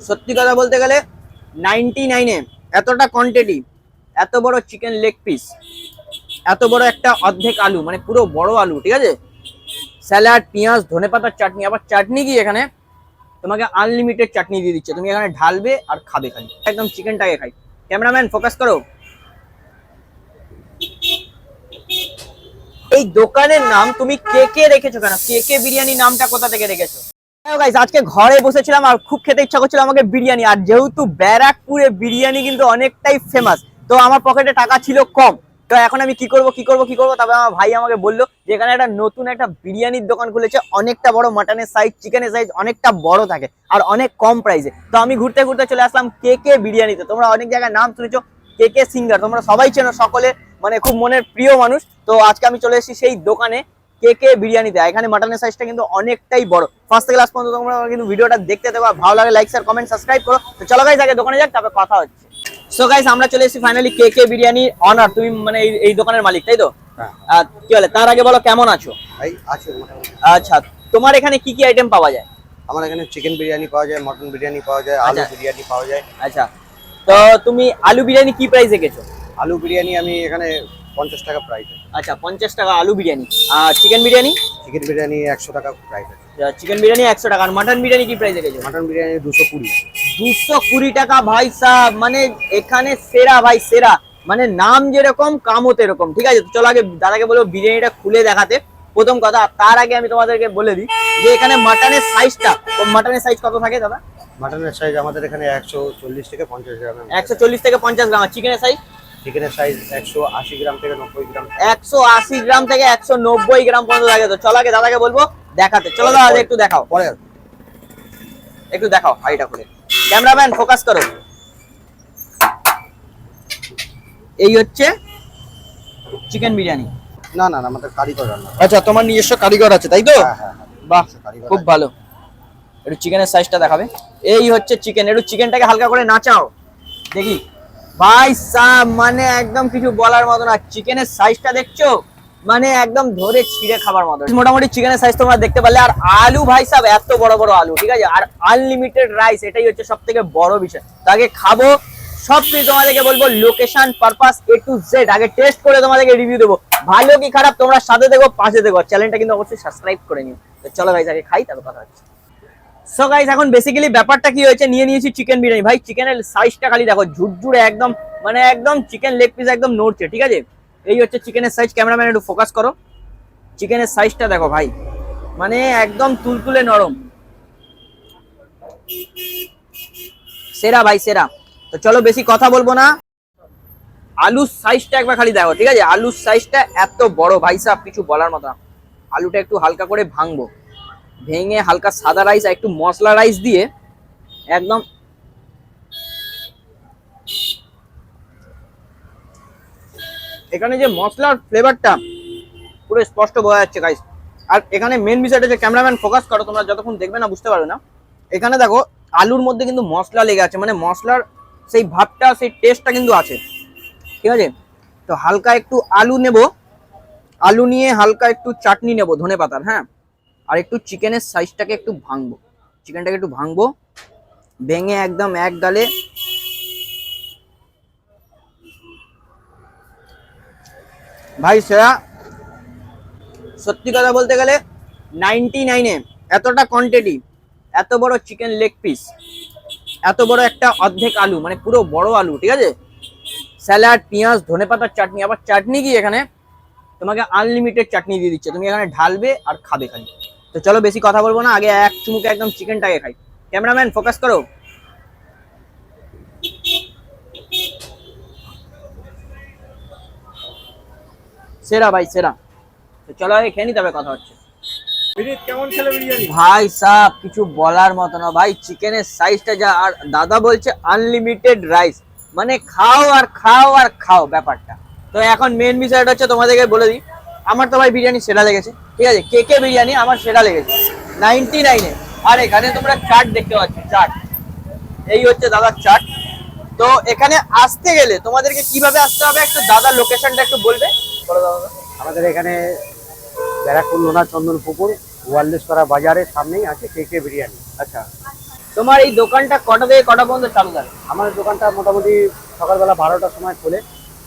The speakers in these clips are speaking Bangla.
সত্যি কথা বলতে গেলে 99-এ এতটা কোয়ান্টিটি, এত বড় চিকেন লেগ পিস, এত বড় একটা অর্ধেক আলু, মানে পুরো বড় আলু, ঠিক আছে, স্যালাড, পেঁয়াজ, ধনেপাতার চাটনি, আবার চাটনি কি এখানে তোমাকে আনলিমিটেড চাটনি দিয়ে দিচ্ছে, তুমি এখানে ঢালবে আর খাবে খালি। একদম চিকেনটাকে খাই। ক্যামেরাম্যান ফোকাস করো। এই দোকানের নাম তুমি কে কে রেখেছো কেন? কে কে বিরিয়ানি নামটা কোথা থেকে রেখেছো? গাইস, আজকে ঘরে বসেছিলাম আর খুব খেতে ইচ্ছা করছিল আমাকে বিরিয়ানি, আর যেহেতু ব্যারাকপুরে বিরিয়ানি কিন্তু অনেকটাই ফেমাস, তো আমার পকেটে টাকা ছিল কম, তো এখন আমি কি করব তবে আমার ভাই আমাকে বললো যে এখানে একটা নতুন একটা বিরিয়ানির দোকান খুলেছে, অনেকটা বড়, মাটনের সাইজ, চিকেনের সাইজ অনেকটা বড় থাকে আর অনেক কম প্রাইসে। তো আমি ঘুরতে ঘুরতে চলে আসলাম কে কে বিরিয়ানিতে। তোমরা অনেক জায়গায় নাম শুনেছো, কে কে সিঙ্গার তোমরা সবাই চেনো, সকলে মানে খুব মনের প্রিয় মানুষ। তো আজকে আমি চলে এসেছি সেই দোকানে, কে কে বিরিয়ানিতে। এখানে মাটনের সাইজটা কিন্তু অনেকটাই বড়। ফার্স্ট থেকে লাস্ট পর্যন্ত তোমরা কিন্তু ভিডিওটা দেখতে দেবা, ভালো লাগে লাইক শেয়ার কমেন্ট সাবস্ক্রাইব করো। তো চলো গাইস, আগে দোকানে যাক, তারপর কথা হচ্ছে। সো গাইস, আমরা চলে এসেছি ফাইনালি কে কে বিরিয়ানি অনার। তুমি মানে এই দোকানের মালিক, তাই তো? হ্যাঁ। কি বলে, তার আগে বলো কেমন আছো? ভাই আছে মোটামুটি। আচ্ছা, তোমার এখানে কি কি আইটেম পাওয়া যায়? আমার এখানে চিকেন বিরিয়ানি পাওয়া যায়, মটন বিরিয়ানি পাওয়া যায়, আলু বিরিয়ানি পাওয়া যায়। আচ্ছা, তো তুমি আলু বিরিয়ানি কি প্রাইসে গেছো? আলু বিরিয়ানি আমি এখানে 50 টাকা প্রাইস আছে। আচ্ছা, 50 টাকা আলু বিরিয়ানি। আর চিকেন বিরিয়ানি? চিকেন বিরিয়ানি 100 টাকা প্রাইস আছে। চিকেন বিরিয়ানি 100 টাকা। আর মাটন বিরিয়ানি কি প্রাইসে গেছো? মটন বিরিয়ানি 220 আছে। 220 টাকা ভাই সাহেব, মানে এখানে সেরা ভাই সেরা, মানে নাম যেরকম কামত এরকম, ঠিক আছে। চলো আগে দাদাকে বলবো বিরিয়ানিটা খুলে দেখাতে, প্রথম কথা। তার আগে আমি তোমাদেরকে বলে দিই যে এখানে মাটনের সাইজটা, মাটনের সাইজ কত থাকে দাদা? মাটনের সাইজ আমাদের এখানে 140 থেকে 50 গ্রাম। 140 থেকে 50 গ্রাম। চিকেনের সাইজ? চিকেনের সাইজ 180 গ্রাম থেকে 90 গ্রাম। 180 গ্রাম থেকে 190 গ্রাম পর্যন্ত থাকে। তো চলো আগে দাদাকে বলবো দেখাতে। চলো দাদা একটু দেখাও, পরে একটু দেখাও হাইটা খুলে। ক্যামেরাম্যান ফোকাস করো। এই হচ্ছে চিকেন বিরিয়ানি। না না না, আমাদের কারিগর রান্না। আচ্ছা, তোমার নিজস্ব কারিগর আছে, তাই তো? হ্যাঁ হ্যাঁ, বাহ, কারিগর খুব ভালো। একটু চিকেনের সাইজটা দেখাবে। এই হচ্ছে চিকেন, একটু চিকেনটাকে হালকা করে নাচাও দেখি। ভাই সাহেব, মানে একদম কিছু বলার মতো না। চিকেনের সাইজটা দেখছো, মানে একদম ধরে ছিঁড়ে খাবার মতো। মোটামুটি চিকেনের সাইজ তোমরা দেখতে পারলে। আর আলু ভাই সাহেব, এত বড় বড় আলু, ঠিক আছে। আর আনলিমিটেড রাইস, এটাই হচ্ছে সব থেকে বড় বিষয়। তো আগে খাবো, সব কিছু তোমাদেরকে বলবো, location purpose A to Z. আগে টেস্ট করে তোমাদেরকে রিভিউ দেবো, ভালো কি খারাপ তোমরা সাথে দেখো, পাশে দেখো। চ্যানেলটা কিন্তু অবশ্যই সাবস্ক্রাইব করে নিও। তো চলো গাইস, আগে খাই, তারপর কথা হচ্ছে। সো গাইস, এখন বেসিক্যালি ব্যাপারটা কি হয়েছে, নিয়ে নিয়েছি চিকেন বিরিয়ানি। ভাই চিকেনের সাইজটা খালি দেখো, ঝুরঝুরে একদম, মানে একদম চিকেন লেগ পিস একদম নড়ছে, ঠিক আছে। এই হচ্ছে চিকেনের সাইজ। ক্যামেরাম্যান একটু ফোকাস করো। চিকেনের সাইজটা দেখো ভাই, মানে একদম তুলতুলে নরম, সেরা ভাই সেরা। তো চলো বেশি কথা বলবো না, আলুর সাইজটা একবার খালি দেখো, ঠিক আছে। আলুর সাইজটা এত বড় ভাই সাহেব, কিছু বলার মতো না। আলুটা একটু হালকা করে ভাঙবো, ভেঙে হালকা সাদা রাইস আর একটু মশলা রাইস দিয়ে একদম এখানে যে মশলার ফ্লেভারটা পুরো স্পষ্ট বোঝা যাচ্ছে গাইস। আর এখানে মেন বিষয়টা যে, ক্যামেরাম্যান ফোকাস করো, তোমরা যতক্ষণ দেখবে না বুঝতে পারবে না। এখানে দেখো আলুর মধ্যে কিন্তু মশলা লেগে আছে, মানে মশলার সেই ভাবটা, সেই টেস্টটা কিন্তু আছে, ঠিক আছে। তো হালকা একটু আলু নেব, আলু নিয়ে হালকা একটু চাটনি নেব ধনেপাতার, হ্যাঁ। আর একটু চিকেনের সাইজটাকে একটু ভাঙবো, চিকেনটাকে একটু ভাঙবো, ভেঙে একদম এক গালে ভাই সেরা। সত্যি কথা বলতে গেলে 99-এ এতটা কোয়ান্টিটি, এত বড় চিকেন লেগ পিস, এত বড় একটা অর্ধেক আলু, মানে পুরো বড় আলু, ঠিক আছে, স্যালাড, পেঁয়াজ, ধনেপাতার চাটনি, আবার চাটনি কি এখানে তোমাকে আনলিমিটেড চাটনি দিয়ে দিচ্ছে, তুমি এখানে ঢালবে আর খাবে খালি। তো চলো বেশি কথা বলবো না, আগে এক চুমুকে একদম চিকেনটাকে খাই। ক্যামেরাম্যান ফোকাস করো। সেরা ভাই সেরা। তো চলো আগে খেয়ে নি, তবে কথা হচ্ছে। কেমন খেলে বিরিয়ানি? ভাই সাহেব, কিছু বলার মতো না ভাই, চিকেনের সাইজটা যা, আর দাদা বলছে আনলিমিটেড রাইস, মানে খাও আর খাও আর খাও ব্যাপারটা। তো এখন মেন বিষয়টা হচ্ছে, তোমাদেরকে বলে দিই, আমার তো ভাই বিরিয়ানি সেরা লেগেছে, ঠিক আছে। কে কে বিরিয়ানি আমার সেরা লেগেছে 99-এ। আর এখানে তোমরা চাট দেখতে পাচ্ছ, চাট, এই হচ্ছে দাদার চাট। তো এখানে আসতে গেলে তোমাদেরকে কিভাবে আসতে হবে, একটু দাদা লোকেশনটা একটু বলবে? বলো দাদা। আমাদের এখানে ব্যারাকপুর লোনা চন্দন পুকুর ওয়ারলেস করা বাজারের সামনেই আছে কে কে বিরিয়ানি। আচ্ছা, তোমার এই দোকানটা কটা থেকে কটা পর্যন্ত চালু থাকে? আমাদের দোকানটা মোটামুটি সকালবেলা 12টার সময় খোলে।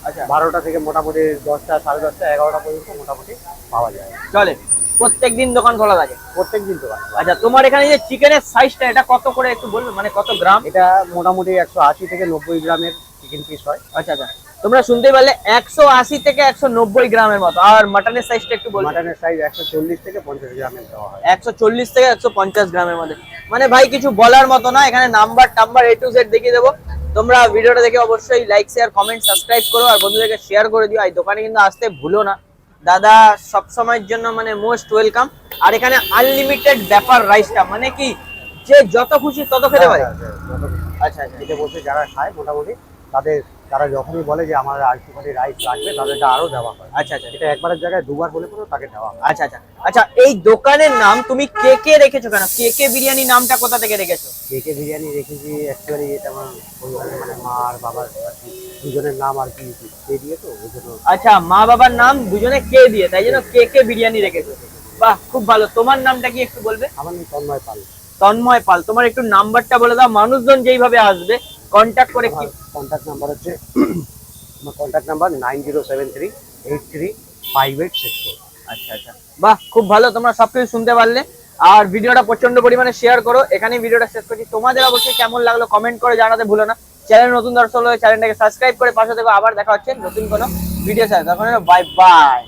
আচ্ছা 12টা থেকে মোটামুটি 10টা, 10:30, 11টা পর্যন্ত মোটামুটি পাওয়া যায়। চলে, প্রত্যেকদিন দোকান খোলা থাকে? প্রত্যেকদিন দোকান। আচ্ছা, তোমার এখানে যে চিকেনের সাইজটা এটা কত করে একটু বলবে, মানে কত গ্রাম? এটা মোটামুটি 180 থেকে 90 গ্রামের চিকেন পিস হয়। আচ্ছা আচ্ছা, তোমরা শুনতেই পারলে 180 থেকে 190 গ্রামের মতো। আর মাটনের সাইজটা একটু বলবে? মাটনের সাইজ 140 থেকে 50 গ্রামের দেওয়া হয়। 140 থেকে 150 গ্রামের মধ্যে। মানে ভাই কিছু বলার মতো না, এখানে নাম্বার টাম্বার A to Z দেখিয়ে দেবো। তোমরা ভিডিওটা দেখে অবশ্যই লাইক শেয়ার কমেন্ট সাবস্ক্রাইব করো, আর বন্ধুদেরকে শেয়ার করে দিও। এই দোকানে কিন্তু আসতে ভুলো না, দাদা সব সময়ের জন্য মানে মোস্ট ওয়েলকাম। আর এখানে আনলিমিটেড ব্যাপার রাইসটা, মানে কি যে যত খুশি তত খেতে পারে। আচ্ছা আচ্ছা, এটা বসে যারা খায় মোটামুটি তারা যখনই বলে যে আমার আর একটুখানি রাইস লাগবে, তাদেরকে আরো দেওয়া হয়। আচ্ছা আচ্ছা এটা একবারের জায়গায় দুবার হলে পরেও তাকে দেওয়া হয়। আচ্ছা আচ্ছা আচ্ছা, এই দোকানের নাম তুমি কে কে রেখেছো কেন? কে কে বিরিয়ানি নামটা কোথা থেকে রেখেছো? কেকে বিরিয়ানি রেখেছি অ্যাকচুয়ালি, এটা আমার পরিবারের মানে মা আর বাবার আর কি দুজনের নাম আর কি কে দিয়ে, তো ওই জন্য। আচ্ছা, মা বাবার নাম দুজনে কে দিয়ে, তাই জন্য কে কে বিরিয়ানি রেখেছো। বাহ, খুব ভালো। তোমার নামটা কি একটু বলবে? আমার নাম তন্ময় পাল। তন্ময় পাল। তোমার একটু নাম্বারটা বলে দাও, মানুষজন যেইভাবে আসবে কন্ট্যাক্ট করে কি? কন্ট্যাক্ট নাম্বার হচ্ছে আমার কন্ট্যাক্ট নাম্বার 9073835864। আচ্ছা আচ্ছা, বাহ খুব ভালো। তোমরা সবকিছু শুনতে পারলে, আর ভিডিওটা প্রচন্ড পরিমাণে শেয়ার করো। এখানেই ভিডিওটা শেষ করছি। তোমাদের অবশ্যই কেমন লাগলো কমেন্ট করে জানাতে ভুলো না। চ্যানেল নতুন দর্শক হলে চ্যানেলটাকে সাবস্ক্রাইব করে পাশে থেকো। আবার দেখা হচ্ছে নতুন কোনো ভিডিও সাথে, তখন বাই বাই।